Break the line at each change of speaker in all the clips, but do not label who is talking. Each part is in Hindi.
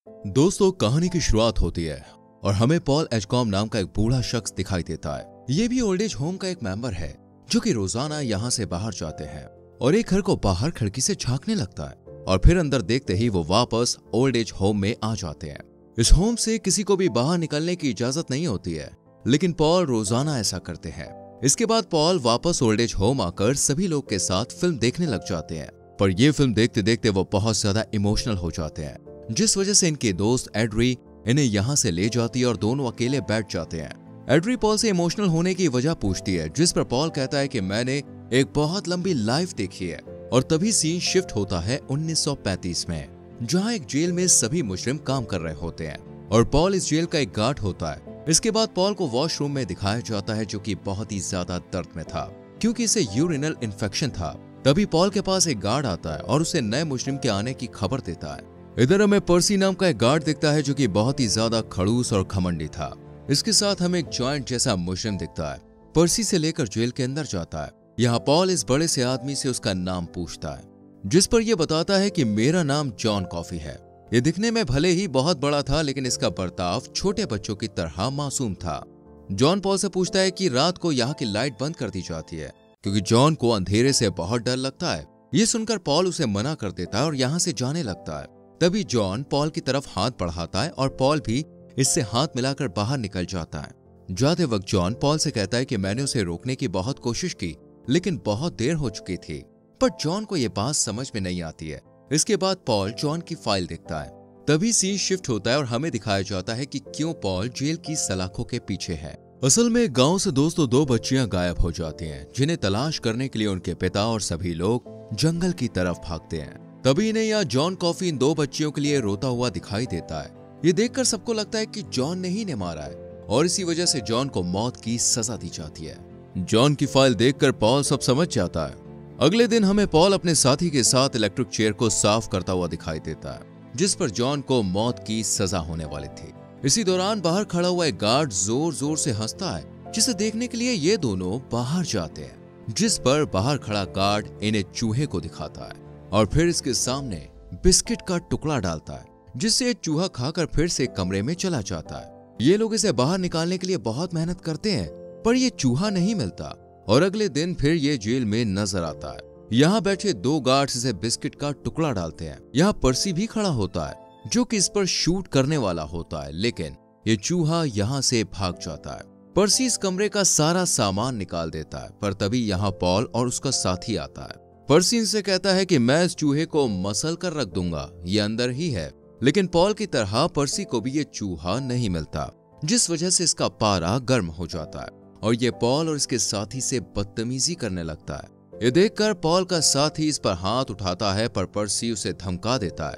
दोस्तों, कहानी की शुरुआत होती है और हमें पॉल एजकॉम नाम का एक बूढ़ा शख्स दिखाई देता है। ये भी ओल्ड एज होम का एक मेंबर है जो कि रोजाना यहाँ से बाहर जाते हैं और एक घर को बाहर खिड़की से झांकने लगता है और फिर अंदर देखते ही वो वापस ओल्ड एज होम में आ जाते हैं। इस होम से किसी को भी बाहर निकलने की इजाजत नहीं होती है, लेकिन पॉल रोजाना ऐसा करते हैं। इसके बाद पॉल वापस ओल्ड एज होम आकर सभी लोग के साथ फिल्म देखने लग जाते हैं, पर ये फिल्म देखते देखते वो बहुत ज्यादा इमोशनल हो जाते हैं, जिस वजह से इनके दोस्त एड्री इन्हें यहाँ से ले जाती है और दोनों अकेले बैठ जाते हैं। एड्री पॉल से इमोशनल होने की वजह पूछती है, जिस पर पॉल कहता है कि मैंने एक बहुत लंबी लाइफ देखी है। और तभी सीन शिफ्ट होता है 1935 में, जहाँ एक जेल में सभी मुजरिम काम कर रहे होते हैं और पॉल इस जेल का एक गार्ड होता है। इसके बाद पॉल को वॉशरूम में दिखाया जाता है, जो कि बहुत ही ज्यादा दर्द में था क्योंकि इसे यूरिनल इन्फेक्शन था। तभी पॉल के पास एक गार्ड आता है और उसे नए मुजरिम के आने की खबर देता है। इधर हमें पर्सी नाम का एक गार्ड दिखता है जो कि बहुत ही ज्यादा खड़ूस और घमंडी था। इसके साथ हमें एक जॉइंट जैसा मुजरिम दिखता है। पर्सी से लेकर जेल के अंदर जाता है। यहाँ पॉल इस बड़े से आदमी से उसका नाम पूछता है, जिस पर यह बताता है कि मेरा नाम जॉन कॉफी है। ये दिखने में भले ही बहुत बड़ा था, लेकिन इसका बर्ताव छोटे बच्चों की तरह मासूम था। जॉन पॉल से पूछता है कि रात को यहाँ की लाइट बंद कर दी जाती है, क्योंकि जॉन को अंधेरे से बहुत डर लगता है। ये सुनकर पॉल उसे मना कर देता है और यहाँ से जाने लगता है। तभी जॉन पॉल की तरफ हाथ बढ़ाता है और पॉल भी इससे हाथ मिलाकर बाहर निकल जाता है। जाते वक्त जॉन पॉल से कहता है कि मैंने उसे रोकने की बहुत कोशिश की, लेकिन बहुत देर हो चुकी थी। पर जॉन को यह बात समझ में नहीं आती है। इसके बाद पॉल जॉन की फाइल देखता है। तभी सीन शिफ्ट होता है और हमें दिखाया जाता है कि क्यों पॉल जेल की सलाखों के पीछे है। असल में गांव से दोस्तों दो बच्चियां गायब हो जाती हैं, जिन्हें तलाश करने के लिए उनके पिता और सभी लोग जंगल की तरफ भागते हैं। तभी इन्हें यहाँ जॉन कॉफी इन दो बच्चियों के लिए रोता हुआ दिखाई देता है। ये देखकर सबको लगता है कि जॉन ने ही ने मारा है और इसी वजह से जॉन को मौत की सजा दी जाती है। जॉन की फाइल देखकर पॉल सब समझ जाता है। अगले दिन हमें पॉल अपने साथी के साथ इलेक्ट्रिक चेयर को साफ करता हुआ दिखाई देता है, जिस पर जॉन को मौत की सजा होने वाली थी। इसी दौरान बाहर खड़ा हुआ एक गार्ड जोर जोर से हंसता है, जिसे देखने के लिए ये दोनों बाहर जाते हैं, जिस पर बाहर खड़ा गार्ड इन्हें चूहे को दिखाता है और फिर इसके सामने बिस्किट का टुकड़ा डालता है, जिससे चूहा खाकर फिर से कमरे में चला जाता है। ये लोग इसे बाहर निकालने के लिए बहुत मेहनत करते हैं, पर ये चूहा नहीं मिलता और अगले दिन फिर ये जेल में नजर आता है। यहाँ बैठे दो गार्ड्स इसे बिस्किट का टुकड़ा डालते हैं। यहाँ पर्सी भी खड़ा होता है, जो कि इस पर शूट करने वाला होता है, लेकिन ये चूहा यहाँ से भाग जाता है। पर्सी इस कमरे का सारा सामान निकाल देता है, पर तभी यहाँ पॉल और उसका साथी आता है। पर्सी इनसे कहता है कि मैं इस चूहे को मसल कर रख दूंगा, ये अंदर ही है। लेकिन पॉल की तरह पर्सी को भी ये चूहा नहीं मिलता, जिस वजह से इसका पारा गर्म हो जाता है और ये पॉल और इसके साथी से बदतमीजी करने लगता है। ये देखकर पॉल का साथी इस पर हाथ उठाता है, पर पर्सी उसे धमका देता है,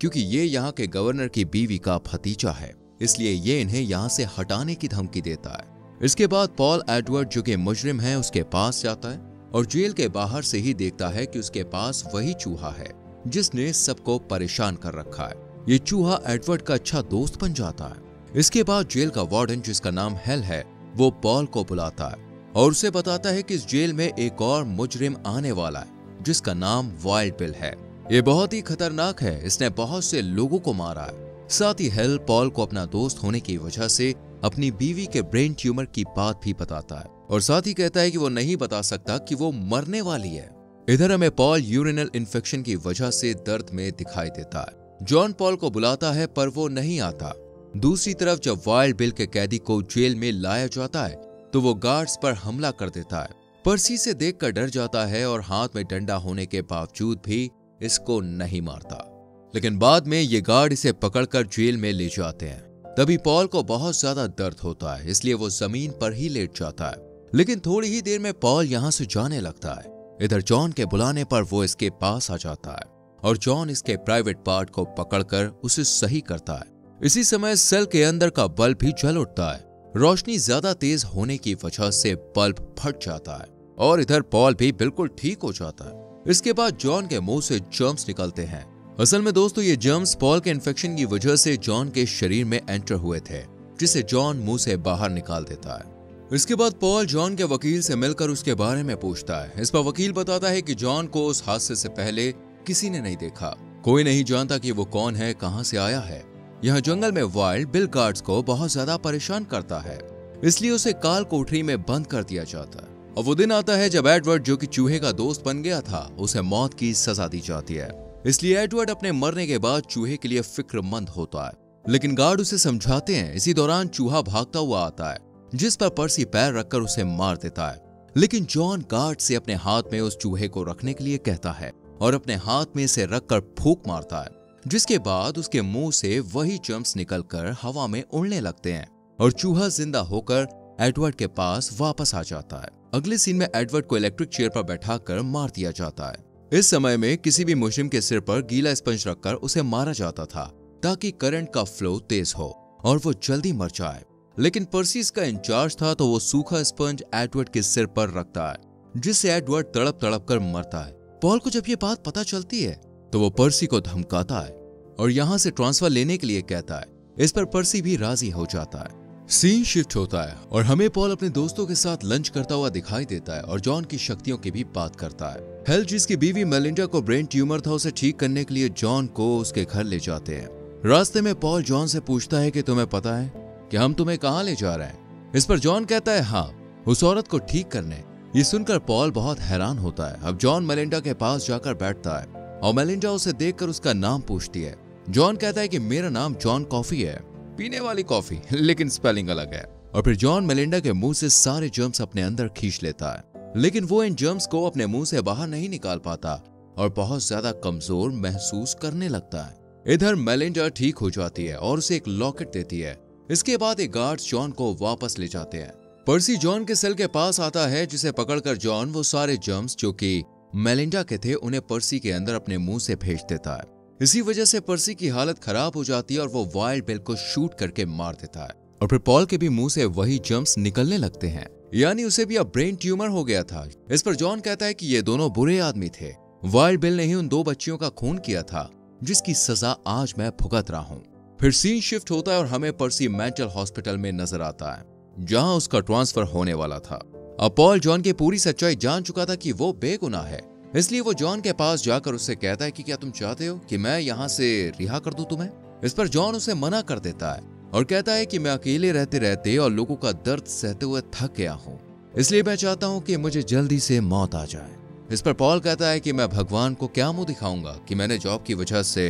क्योंकि ये यहाँ के गवर्नर की बीवी का भतीजा है, इसलिए ये इन्हें यहाँ से हटाने की धमकी देता है। इसके बाद पॉल एडवर्ड, जो कि मुजरिम है, उसके पास जाता है और जेल के बाहर से ही देखता है कि उसके पास वही चूहा है जिसने सबको परेशान कर रखा है। ये चूहा एडवर्ड का अच्छा दोस्त बन जाता है। इसके बाद जेल का वार्डन, जिसका नाम हेल है, वो पॉल को बुलाता है और उसे बताता है कि इस जेल में एक और मुजरिम आने वाला है, जिसका नाम वाइल्ड बिल है। ये बहुत ही खतरनाक है, इसने बहुत से लोगों को मारा है। साथ ही हेल पॉल को अपना दोस्त होने की वजह से अपनी बीवी के ब्रेन ट्यूमर की बात भी बताता है और साथ ही कहता है कि वो नहीं बता सकता कि वो मरने वाली है। इधर हमें पॉल यूरिनल इन्फेक्शन की वजह से दर्द में दिखाई देता है। जॉन पॉल को बुलाता है, पर वो नहीं आता। दूसरी तरफ जब वाइल्ड बिल के कैदी को जेल में लाया जाता है, तो वो गार्ड्स पर हमला कर देता है। पर्सी से देखकर डर जाता है और हाथ में डंडा होने के बावजूद भी इसको नहीं मारता। लेकिन बाद में ये गार्ड इसे पकड़कर जेल में ले जाते हैं। तभी पॉल को बहुत ज्यादा दर्द होता है, इसलिए वो जमीन पर ही लेट जाता है। लेकिन थोड़ी ही देर में पॉल यहाँ से जाने लगता है। इधर जॉन के बुलाने पर वो इसके पास आ जाता है और जॉन इसके प्राइवेट पार्ट को पकड़कर उसे सही करता है। इसी समय सेल के अंदर का बल्ब भी जल उठता है। रोशनी ज्यादा तेज होने की वजह से बल्ब फट जाता है और इधर पॉल भी बिल्कुल ठीक हो जाता है। इसके बाद जॉन के मुंह से जर्म्स निकलते हैं। असल में दोस्तों, ये जर्म्स पॉल के इन्फेक्शन की वजह से जॉन के शरीर में एंटर हुए थे, जिसे जॉन मुंह से बाहर निकाल देता है। इसके बाद पॉल जॉन के वकील से मिलकर उसके बारे में पूछता है। इस पर वकील बताता है कि जॉन को उस हादसे से पहले किसी ने नहीं देखा, कोई नहीं जानता कि वो कौन है, कहां से आया है। यहाँ जंगल में वाइल्ड बिल गार्ड्स को बहुत ज्यादा परेशान करता है, इसलिए उसे काल कोठरी में बंद कर दिया जाता है। और वो दिन आता है जब एडवर्ड, जो कि चूहे का दोस्त बन गया था, उसे मौत की सजा दी जाती है। इसलिए एडवर्ड अपने मरने के बाद चूहे के लिए फिक्रमंद होता है, लेकिन गार्ड उसे समझाते हैं। इसी दौरान चूहा भागता हुआ आता है, जिस पर पर्सी पैर रखकर उसे मार देता है। लेकिन जॉन गार्ड से अपने हाथ में उस चूहे को रखने के लिए कहता है और अपने हाथ में इसे रखकर फूंक मारता है, जिसके बाद उसके मुंह से वही जर्म्स निकलकर हवा में उड़ने लगते हैं और चूहा जिंदा होकर एडवर्ड के पास वापस आ जाता है। अगले सीन में एडवर्ड को इलेक्ट्रिक चेयर पर बैठाकर मार दिया जाता है। इस समय में किसी भी मुजरिम के सिर पर गीला स्पंज रखकर उसे मारा जाता था, ताकि करंट का फ्लो तेज हो और वो जल्दी मर जाए। लेकिन पर्सी इसका इंचार्ज था, तो वो सूखा स्पंज एडवर्ड के सिर पर रखता है, जिससे एडवर्ड तड़प तड़प कर मरता है। पॉल को जब ये बात पता चलती है तो वो पर्सी को धमकाता है और यहाँ से ट्रांसफर लेने के लिए कहता है। इस पर पर्सी भी राजी हो जाता है। सीन शिफ्ट होता है और हमें पॉल अपने दोस्तों के साथ लंच करता हुआ दिखाई देता है और जॉन की शक्तियों की भी बात करता है। हेल, जिसकी बीवी मेलिंडा को ब्रेन ट्यूमर था, उसे ठीक करने के लिए जॉन को उसके घर ले जाते हैं। रास्ते में पॉल जॉन से पूछता है कि तुम्हें पता है कि हम तुम्हें कहाँ ले जा रहे हैं। इस पर जॉन कहता है हाँ, उस औरत को ठीक करने। ये सुनकर पॉल बहुत हैरान होता है। अब जॉन मेलिंडा के पास जाकर बैठता है और मेलिंडा उसे देखकर उसका नाम पूछती है। जॉन कहता है कि मेरा नाम जॉन कॉफी है, पीने वाली कॉफी, लेकिन स्पेलिंग अलग है। और फिर जॉन मेलिंडा के मुंह से सारे जर्म्स अपने अंदर खींच लेता है, लेकिन वो इन जर्म्स को अपने मुंह से बाहर नहीं निकाल पाता और बहुत ज्यादा कमजोर महसूस करने लगता है। इधर मेलिंडा ठीक हो जाती है और उसे एक लॉकेट देती है। इसके बाद एक गार्ड्स जॉन को वापस ले जाते हैं। पर्सी जॉन के सेल के पास आता है, जिसे पकड़कर जॉन वो सारे जर्म्स जो कि मेलिंडा के थे उन्हें पर्सी के अंदर अपने मुंह से भेज देता है। इसी वजह से पर्सी की हालत खराब हो जाती है और वो वाइल्ड बिल को शूट करके मार देता है। और फिर पॉल के भी मुंह से वही जर्म्स निकलने लगते हैं, यानी उसे भी अब ब्रेन ट्यूमर हो गया था। इस पर जॉन कहता है कि ये दोनों बुरे आदमी थे। वाइल्ड बिल ने ही उन 2 बच्चियों का खून किया था, जिसकी सजा आज मैं भुगत रहा हूँ। फिर सीन शिफ्ट होता है और हमें पर्सी मेंटल हॉस्पिटल में नजर आता है, जहां उसका ट्रांसफर होने वाला था। अब पॉल जॉन की पूरी सच्चाई जान चुका था कि वो बेगुनाह है, इसलिए वो जॉन के पास जाकर उससे कहता है कि क्या तुम चाहते हो कि मैं यहाँ से रिहा कर दूं तुम्हें। इस पर जॉन उसे मना कर देता है और कहता है कि मैं अकेले रहते रहते और लोगों का दर्द सहते हुए थक गया हूँ, इसलिए मैं चाहता हूँ कि मुझे जल्दी से मौत आ जाए। इस पर पॉल कहता है कि मैं भगवान को क्या मुंह दिखाऊंगा कि मैंने जॉब की वजह से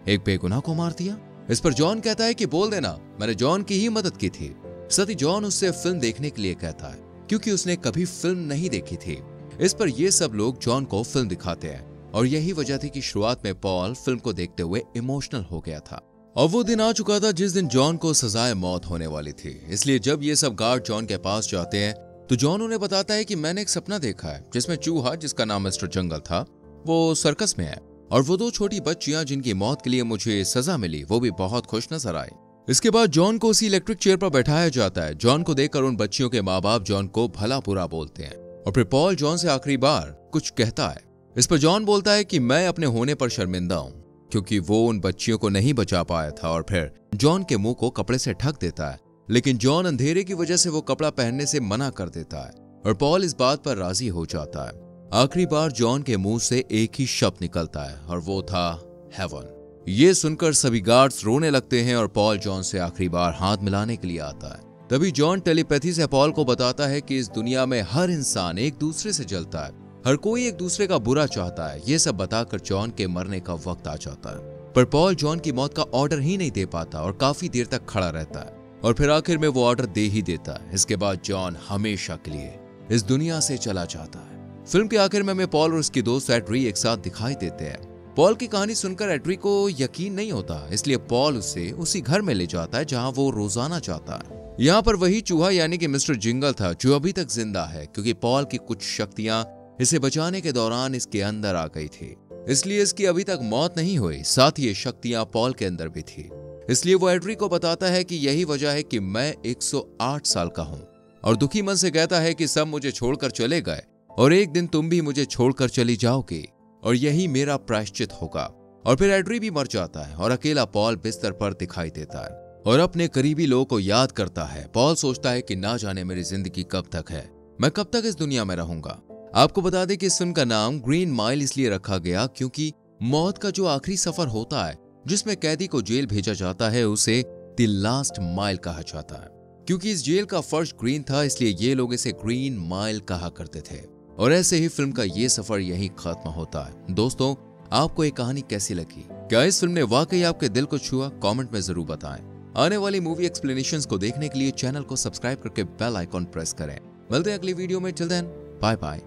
एक बेगुनाह को मार दिया। इस पर जॉन कहता है कि बोल देना, मैंने जॉन की ही मदद की थी। सती जॉन उससे फिल्म देखने के लिए कहता है, क्योंकि उसने कभी फिल्म नहीं देखी थी। इस पर ये सब लोग जॉन को फिल्म दिखाते हैं और यही वजह थी कि शुरुआत में पॉल फिल्म को देखते हुए इमोशनल हो गया था। और वो दिन आ चुका था जिस दिन जॉन को सजाए मौत होने वाली थी। इसलिए जब ये सब गार्ड जॉन के पास जाते हैं तो जॉन उन्हें बताता है कि मैंने एक सपना देखा है, जिसमें चूहा, जिसका नाम मिस्टर जंगल था, वो सर्कस में है और वो 2 छोटी बच्चियां जिनकी मौत के लिए मुझे सजा मिली, वो भी बहुत खुश नजर आई। इसके बाद जॉन को उसी इलेक्ट्रिक चेयर पर बैठाया जाता है। जॉन को देखकर उन बच्चियों के माँ बाप जॉन को भला बुरा बोलते हैं और फिर पॉल जॉन से आखिरी बार कुछ कहता है। इस पर जॉन बोलता है कि मैं अपने होने पर शर्मिंदा हूँ, क्योंकि वो उन बच्चियों को नहीं बचा पाया था। और फिर जॉन के मुंह को कपड़े से ढक देता है, लेकिन जॉन अंधेरे की वजह से वो कपड़ा पहनने से मना कर देता है और पॉल इस बात पर राजी हो जाता है। आखिरी बार जॉन के मुंह से एक ही शब्द निकलता है और वो था हेवन। ये सुनकर सभी गार्ड्स रोने लगते हैं और पॉल जॉन से आखिरी बार हाथ मिलाने के लिए आता है। तभी जॉन टेलीपैथी से पॉल को बताता है कि इस दुनिया में हर इंसान एक दूसरे से जलता है, हर कोई एक दूसरे का बुरा चाहता है। ये सब बताकर जॉन के मरने का वक्त आ जाता है, पर पॉल जॉन की मौत का ऑर्डर ही नहीं दे पाता और काफी देर तक खड़ा रहता है और फिर आखिर में वो ऑर्डर दे ही देता है। इसके बाद जॉन हमेशा के लिए इस दुनिया से चला जाता है। फिल्म के आखिर में हमें पॉल और उसकी दोस्त एड्री एक साथ दिखाई देते हैं। पॉल की कहानी सुनकर एड्री को यकीन नहीं होता, इसलिए पॉल उसे उसी घर में ले जाता है जहां वो रोजाना जाता है। यहाँ पर वही चूहा यानी कि मिस्टर जिंगल था, जो अभी तक जिंदा है, क्योंकि पॉल की कुछ शक्तियां इसे बचाने के दौरान इसके अंदर आ गई थी, इसलिए इसकी अभी तक मौत नहीं हुई। साथ ही ये शक्तियां पॉल के अंदर भी थी, इसलिए वो एड्री को बताता है कि यही वजह है कि मैं 108 साल का हूँ और दुखी मन से कहता है कि सब मुझे छोड़कर चले गए और एक दिन तुम भी मुझे छोड़कर चली जाओगी और यही मेरा प्रायश्चित होगा। और फिर एड्री भी मर जाता है और अकेला पॉल बिस्तर पर दिखाई देता है और अपने करीबी लोगों को याद करता है। पॉल सोचता है कि ना जाने मेरी जिंदगी कब तक है, मैं कब तक इस दुनिया में रहूंगा। आपको बता दें कि इस फिल्म का नाम ग्रीन माइल इसलिए रखा गया क्योंकि मौत का जो आखिरी सफर होता है जिसमें कैदी को जेल भेजा जाता है उसे द लास्ट माइल कहा जाता है। क्योंकि इस जेल का फर्श ग्रीन था इसलिए ये लोग इसे ग्रीन माइल कहा करते थे। और ऐसे ही फिल्म का ये सफर यहीं खत्म होता है। दोस्तों, आपको ये कहानी कैसी लगी? क्या इस फिल्म ने वाकई आपके दिल को छुआ? कमेंट में जरूर बताएं। आने वाली मूवी एक्सप्लेनेशंस को देखने के लिए चैनल को सब्सक्राइब करके बेल आइकॉन प्रेस करें। मिलते हैं अगली वीडियो में। Till then, bye bye.